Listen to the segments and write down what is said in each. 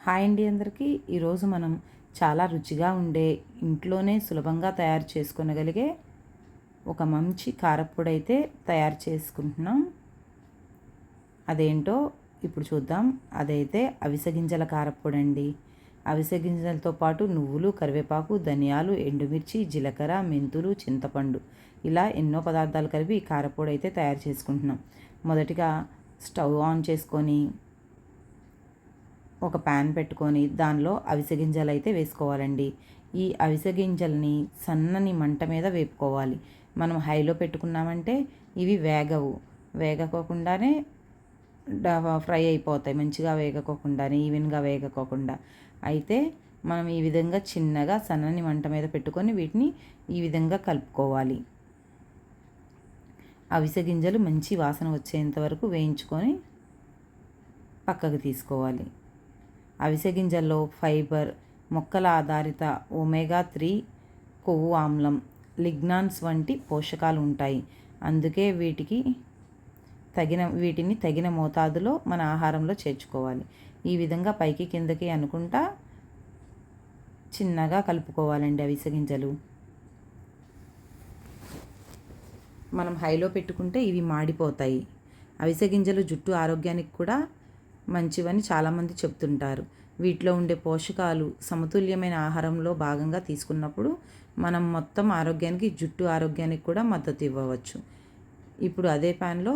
Hi అండి అందరికీ. ఈరోజు మనం చాలా రుచిగా ఉండే ఇంట్లోనే సులభంగా తయారు చేసుకోగలిగే ఒక మంచి కారప్పొడి అయితే తయారు చేసుకుంటున్నాం. అదేంటో ఇప్పుడు చూద్దాం. అదైతే అవిసె గింజల కారప్పొడి అండి. అవిసె గింజలతో పాటు నువ్వులు, కరివేపాకు, ధనియాలు, ఎండుమిర్చి, జీలకర్ర, మెంతులు, చింతపండు ఇలా ఎన్నో పదార్థాలు కలిపి ఈ కారప్పొడి అయితే తయారు చేసుకుంటున్నాం. మొదటిగా స్టవ్ ఆన్ చేసుకొని ఒక ప్యాన్ పెట్టుకొని దానిలో అవిసె గింజలు అయితే వేసుకోవాలండి. ఈ అవిసె గింజల్ని సన్నని మంట మీద వేపుకోవాలి. మనం హైలో పెట్టుకున్నామంటే ఇవి వేగకోకుండానే ఫ్రై అయిపోతాయి. మంచిగా వేగకోకుండానే, ఈవెన్గా వేగకోకుండా. అయితే మనం ఈ విధంగా చిన్నగా సన్నని మంట మీద పెట్టుకొని వీటిని ఈ విధంగా కలుపుకోవాలి. అవిసె గింజలు మంచి వాసన వచ్చేంత వరకు వేయించుకొని పక్కకు తీసుకోవాలి. అవిసె గింజల్లో ఫైబర్, మొక్కల ఆధారిత ఒమేగా 3 కొవ్వు ఆమ్లం, లిగ్నాన్స్ వంటి పోషకాలు ఉంటాయి. అందుకే వీటిని తగిన మోతాదులో మన ఆహారంలో చేర్చుకోవాలి. ఈ విధంగా పైకి కిందకి అనుకుంటా చిన్నగా కలుపుకోవాలండి అవిసె గింజలు. మనం హైలో పెట్టుకుంటే ఇవి మాడిపోతాయి. అవిసె గింజలు జుట్టు ఆరోగ్యానికి కూడా మంచివని చాలామంది చెప్తుంటారు. వీటిలో ఉండే పోషకాలు సమతుల్యమైన ఆహారంలో భాగంగా తీసుకున్నప్పుడు మనం మొత్తం ఆరోగ్యానికి, జుట్టు ఆరోగ్యానికి కూడా మద్దతు ఇవ్వవచ్చు. ఇప్పుడు అదే ప్యాన్లో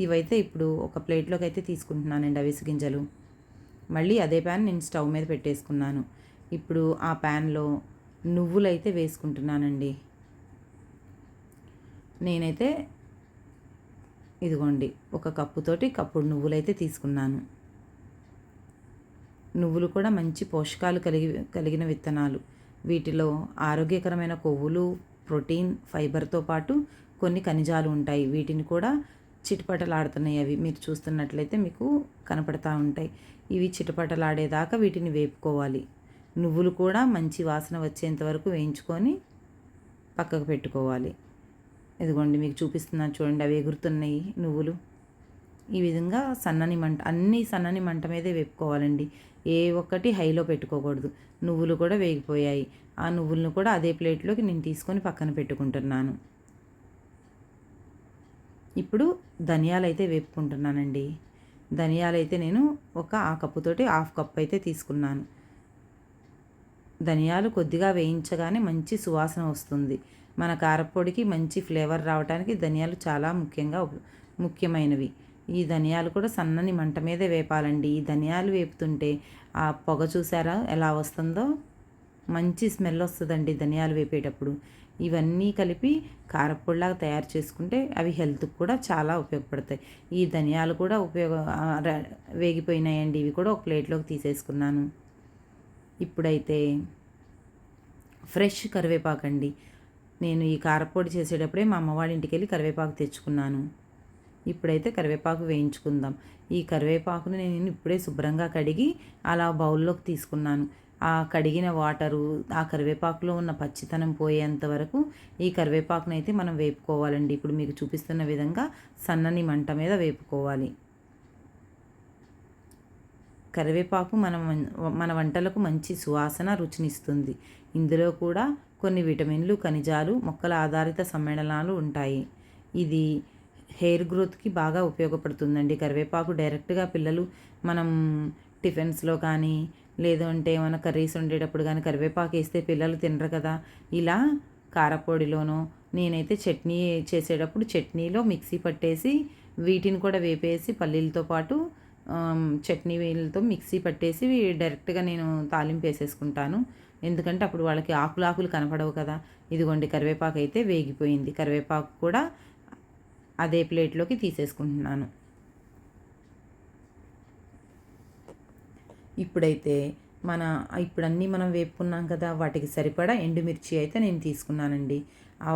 ఇవైతే ఇప్పుడు ఒక ప్లేట్లోకి అయితే తీసుకుంటున్నానండి అవిసె గింజలు. మళ్ళీ అదే ప్యాన్ నేను స్టవ్ మీద పెట్టేసుకున్నాను. ఇప్పుడు ఆ ప్యాన్లో నువ్వులు అయితే వేసుకుంటున్నానండి. నేనైతే ఇదిగోండి ఒక కప్పుతోటి కప్పుడు నువ్వులైతే తీసుకున్నాను. నువ్వులు కూడా మంచి పోషకాలు కలిగిన విత్తనాలు. వీటిలో ఆరోగ్యకరమైన కొవ్వులు, ప్రోటీన్, ఫైబర్తో పాటు కొన్ని ఖనిజాలు ఉంటాయి. వీటిని కూడా చిటపటలాడుతున్నాయి. అవి మీరు చూస్తున్నట్లయితే మీకు కనపడతా ఉంటాయి. ఇవి చిటపటలాడేదాకా వీటిని వేపుకోవాలి. నువ్వులు కూడా మంచి వాసన వచ్చేంత వరకు వేయించుకొని పక్కకు పెట్టుకోవాలి. ఇదిగోండి మీకు చూపిస్తున్నాను చూడండి, అవి ఎగురుతున్నాయి నువ్వులు. ఈ విధంగా అన్నీ సన్నని మంట మీదే వేపుకోవాలండి. ఏ ఒక్కటి హైలో పెట్టుకోకూడదు. నువ్వులు కూడా వేగిపోయాయి. ఆ నువ్వులను కూడా అదే ప్లేట్లోకి నేను తీసుకొని పక్కన పెట్టుకుంటున్నాను. ఇప్పుడు ధనియాలు అయితే వేపుకుంటున్నానండి. ధనియాలు అయితే నేను ఆ కప్పుతోటి 1/2 కప్ అయితే తీసుకున్నాను. ధనియాలు కొద్దిగా వేయించగానే మంచి సువాసన వస్తుంది. మన కారప్పొడికి మంచి ఫ్లేవర్ రావడానికి ధనియాలు చాలా ముఖ్యమైనవి. ఈ ధనియాలు కూడా సన్నని మంట మీదే వేపాలండి. ఈ ధనియాలు వేపుతుంటే ఆ పొగ చూసారా ఎలా వస్తుందో, మంచి స్మెల్ వస్తుందండి ధనియాలు వేపేటప్పుడు. ఇవన్నీ కలిపి కారప్పొడిలాగా తయారు చేసుకుంటే అవి హెల్త్కి కూడా చాలా ఉపయోగపడతాయి. ఈ ధనియాలు కూడా వేగిపోయినాయండి. ఇవి కూడా ఒక ప్లేట్లోకి తీసేసుకున్నాను. ఇప్పుడైతే ఫ్రెష్ కరివేపాకు అండి. నేను ఈ కారప్పొడి చేసేటప్పుడే మా అమ్మ వాళ్ళ ఇంటికి వెళ్ళి కరివేపాకు తెచ్చుకున్నాను. ఇప్పుడైతే కరివేపాకు వేయించుకుందాం. ఈ కరివేపాకుని నేను ఇప్పుడే శుభ్రంగా కడిగి అలా బౌల్లోకి తీసుకున్నాను. ఆ కడిగిన వాటరు, ఆ కరివేపాకులో ఉన్న పచ్చితనం పోయేంత వరకు ఈ కరివేపాకుని అయితే మనం వేపుకోవాలండి. ఇప్పుడు మీకు చూపిస్తున్న విధంగా సన్నని మంట మీద వేపుకోవాలి. కరివేపాకు మన వంటలకు మంచి సువాసన, రుచినిస్తుంది. ఇందులో కూడా కొన్ని విటమిన్లు, ఖనిజాలు, మొక్కల ఆధారిత సమ్మేళనాలు ఉంటాయి. ఇది హెయిర్ గ్రోత్కి బాగా ఉపయోగపడుతుందండి. కరివేపాకు డైరెక్ట్గా పిల్లలు మనం టిఫిన్స్లో కానీ లేదంటే ఏమైనా కర్రీస్ వండేటప్పుడు కానీ కరివేపాకు వేస్తే పిల్లలు తినరు కదా. ఇలా కారపొడిలోనో నేనైతే చట్నీ చేసేటప్పుడు చట్నీలో మిక్సీ పట్టేసి వీటిని కూడా వేపేసి పల్లీలతో పాటు చట్నీ వేలతో మిక్సీ పట్టేసి డైరెక్ట్గా నేను తాలింపు వేసేసుకుంటాను. ఎందుకంటే అప్పుడు వాళ్ళకి ఆకులు కనపడవు కదా. ఇదిగోండి కరివేపాకు అయితే వేగిపోయింది. కరివేపాకు కూడా అదే ప్లేట్లోకి తీసేసుకుంటున్నాను. ఇప్పుడైతే ఇప్పుడన్నీ మనం వేపుకున్నాం కదా, వాటికి సరిపడా ఎండుమిర్చి అయితే నేను తీసుకున్నానండి.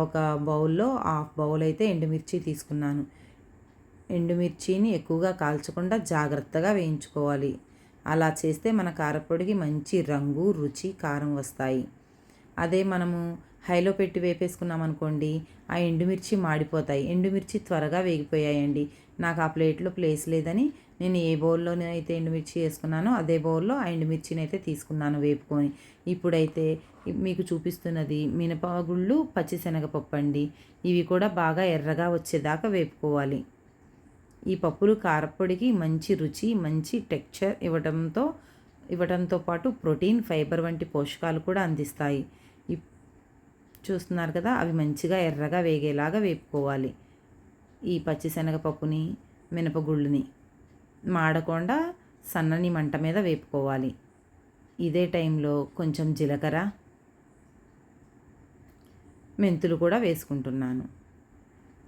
ఒక బౌల్లో 1/2 బౌల్ అయితే ఎండుమిర్చి తీసుకున్నాను. ఎండుమిర్చిని ఎక్కువగా కాల్చకుండా జాగ్రత్తగా వేయించుకోవాలి. అలా చేస్తే మన కారపొడికి మంచి రంగు, రుచి, కారం వస్తాయి. అదే మనము హైలో పెట్టి వేపేసుకున్నాం అనుకోండి, ఆ ఎండుమిర్చి మాడిపోతాయి. ఎండుమిర్చి త్వరగా వేగిపోయాయండి. నాకు ఆ ప్లేట్లో ప్లేస్ లేదని నేను ఏ బౌల్లోనే అయితే ఎండుమిర్చి వేసుకున్నానో అదే బౌల్లో ఆ ఎండుమిర్చిని అయితే తీసుకున్నాను వేపుకొని. ఇప్పుడైతే మీకు చూపిస్తున్నది మినపగుళ్ళు, పచ్చిశనగపప్పు అండి. ఇవి కూడా బాగా ఎర్రగా వచ్చేదాకా వేపుకోవాలి. ఈ పప్పులు కారప్పొడికి మంచి రుచి, మంచి టెక్స్చర్ ఇవ్వడంతో పాటు ప్రోటీన్, ఫైబర్ వంటి పోషకాలు కూడా అందిస్తాయి. చూస్తున్నారు కదా, అవి మంచిగా ఎర్రగా వేగేలాగా వేపుకోవాలి. ఈ పచ్చిశనగపప్పుని, మినపగుళ్ళుని మాడకుండా సన్నని మంట మీద వేపుకోవాలి. ఇదే టైంలో కొంచెం జీలకర్ర, మెంతులు కూడా వేసుకుంటున్నాను.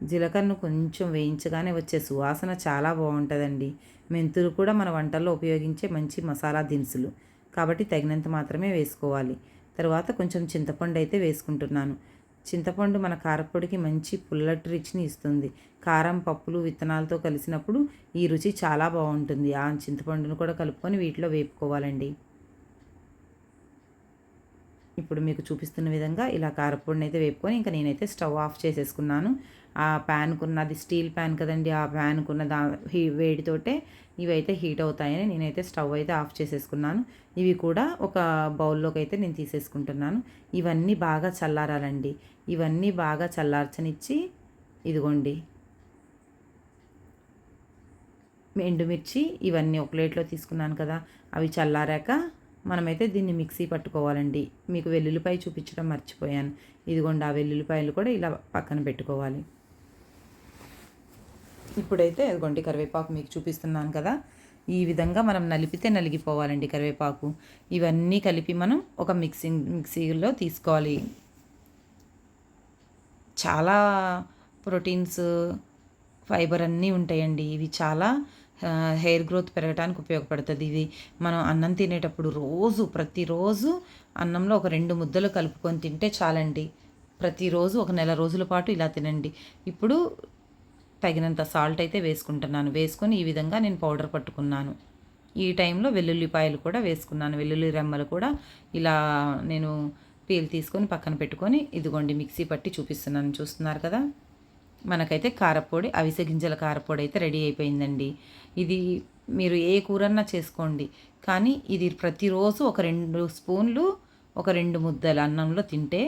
జీలకర్రను కొంచెం వేయించగానే వచ్చే సువాసన చాలా బాగుంటుందండి. మెంతులు కూడా మన వంటల్లో ఉపయోగించే మంచి మసాలా దినుసులు కాబట్టి తగినంత మాత్రమే వేసుకోవాలి. తర్వాత కొంచెం చింతపండు అయితే వేసుకుంటున్నాను. చింతపండు మన కారప్పొడికి మంచి పుల్లటి రుచిని ఇస్తుంది. కారం, పప్పులు, విత్తనాలతో కలిసినప్పుడు ఈ రుచి చాలా బాగుంటుంది. ఆ చింతపండును కూడా కలుపుకొని వీటిలో వేపుకోవాలండి. ఇప్పుడు మీకు చూపిస్తున్న విధంగా ఇలా కారప్పొడిని అయితే వేపుకొని ఇంకా నేనైతే స్టవ్ ఆఫ్ చేసేసుకున్నాను. ఆ ప్యాన్కున్నది స్టీల్ ప్యాన్ కదండి, ఆ ప్యాన్కున్న వేడితోటే ఇవైతే హీట్ అవుతాయని నేనైతే స్టవ్ అయితే ఆఫ్ చేసేసుకున్నాను. ఇవి కూడా ఒక బౌల్లోకి అయితే నేను తీసేసుకుంటున్నాను. ఇవన్నీ బాగా చల్లారాలండి. ఇవన్నీ బాగా చల్లార్చనిచ్చి ఇదిగోండి ఎండుమిర్చి ఇవన్నీ ఒక ప్లేట్లో తీసుకున్నాను కదా, అవి చల్లారాక మనమైతే దీన్ని మిక్సీ పట్టుకోవాలండి. మీకు వెల్లుల్లిపాయ చూపించడం మర్చిపోయాను. ఇదిగోండి ఆ వెల్లుల్లిపాయలు కూడా ఇలా పక్కన పెట్టుకోవాలి. ఇప్పుడైతే ఇదిగోండి కరివేపాకు మీకు చూపిస్తున్నాను కదా, ఈ విధంగా మనం నలిపితే నలిగిపోవాలండి కరివేపాకు. ఇవన్నీ కలిపి మనం ఒక మిక్సీలో తీసుకోవాలి. చాలా ప్రోటీన్స్, ఫైబర్ అన్నీ ఉంటాయండి. ఇవి చాలా హెయిర్ గ్రోత్ పెరగడానికి ఉపయోగపడుతుంది. ఇది మనం అన్నం తినేటప్పుడు ప్రతిరోజు అన్నంలో ఒక 2 ముద్దలు కలుపుకొని తింటే చాలండి. ప్రతిరోజు ఒక నెల రోజుల పాటు ఇలా తినండి. ఇప్పుడు తగినంత సాల్ట్ అయితే వేసుకుంటున్నాను. వేసుకొని ఈ విధంగా నేను పౌడర్ పట్టుకున్నాను. ఈ టైంలో వెల్లుల్లిపాయలు కూడా వేసుకున్నాను. వెల్లుల్లి రెమ్మలు కూడా ఇలా నేను పీల్ తీసుకొని పక్కన పెట్టుకొని ఇదిగోండి మిక్సీ పట్టి చూపిస్తున్నాను. చూస్తున్నారు కదా, మనకైతే కారపొడి, అవిసె గింజల కారపొడి అయితే రెడీ అయిపోయిందండి. ఇది మీరు ఏ కూరన్నా చేసుకోండి, కానీ ఇది ప్రతిరోజు ఒక 2 స్పూన్లు, ఒక 2 ముద్దలు అన్నంలో తింటే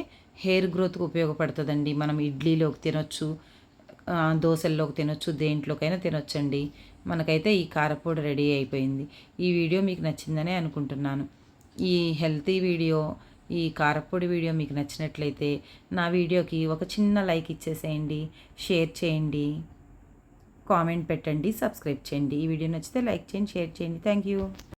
హెయిర్ గ్రోత్కి ఉపయోగపడుతుందండి. మనం ఇడ్లీలోకి తినొచ్చు, దోశల్లోకి తినొచ్చు, దేంట్లోకైనా తినొచ్చండి. మనకైతే ఈ కారపొడి రెడీ అయిపోయింది. ఈ వీడియో మీకు నచ్చిందనే అనుకుంటున్నాను. ఈ హెల్తీ వీడియో, ఈ కారపొడి వీడియో మీకు నచ్చినట్లయితే నా వీడియోకి ఒక చిన్న లైక్ ఇచ్చేసేయండి, షేర్ చేయండి, కామెంట్ పెట్టండి, సబ్స్క్రైబ్ చేయండి. ఈ వీడియో నచ్చితే లైక్ చేయండి, షేర్ చేయండి. Thank you.